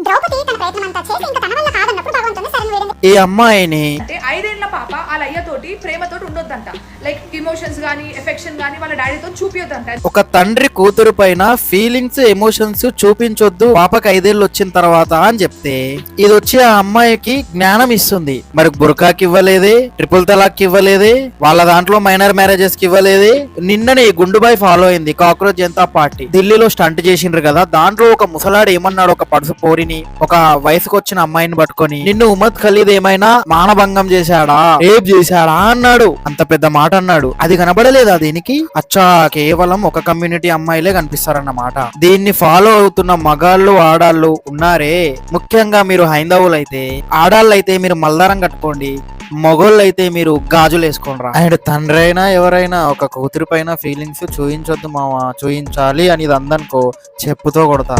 ద్రౌపది తన ప్రయత్నం అంతా చేసి ఇంకా తన వల్ల కాదన్నప్పుడు భగవంతుని శరణు వేడింది. ఈ అమ్మాయిని అంటే 5 ఏళ్ల పాప వాళ్ళ అయ్యతోటి ప్రేమతోటి ఉండొద్దంట. లైక్ ఇమోషన్స్ గానీ ఎఫెక్షన్ గానీ వాళ్ళ డాడీతో చూపియొద్దంట. ఒక తండ్రి కూతురు పైన ఫీలింగ్స్ ఎమోషన్స్ చూపించొద్దు పాపకి 5 ఏళ్ళు వచ్చిన తర్వాత అని చెప్తే ఇది వచ్చి ఆ అమ్మాయికి జ్ఞానం ఇస్తుంది. మరి బుర్కాకి ఇవ్వలేదే, ట్రిపుల్ తలాక్ ఇవ్వలేదే, వాళ్ళ దాంట్లో మైనర్ మ్యారేజెస్ కి ఇవ్వలేదే. నిన్ననే గుండుబాయ్ ఫాలో అయింది కాక్రోచ్ జనతా పార్టీ ఢిల్లీలో స్టంట్ చేసిండ్రు కదా. దాంట్లో ఒక ముసలాడు ఏమన్నాడు, ఒక పడుసు పోరిని ఒక వయసుకు వచ్చిన అమ్మాయిని పట్టుకొని నిన్ను ఉమ్మద్ ఖలీద్ ఏమైనా మానభంగం చేశాడా, రేప్ చేశాడా అన్నాడు. అంత పెద్ద మాట అన్నాడు. అది కనబడలేదా దీనికి? అచ్చా కేవలం ఒక కమ్యూనిటీ అమ్మాయిలే కనిపిస్తారన్నమాట. దీన్ని ఫాలో అవుతున్న మగాళ్ళు ఆడాళ్ళు ఉన్నారే, ముఖ్యంగా మీరు హైందవులైతే ఆడాళ్ళైతే మీరు మల్దారం కట్టుకోండి, మొగోళ్ళైతే మీరు గాజులు వేసుకోండి. అండ్ తండ్రి అయినా ఎవరైనా ఒక కూతురి పైన ఫీలింగ్స్ చూయించొద్దు మావా, చూయించాలి అని ఇది అందనుకో చెప్పుతో కొడతా.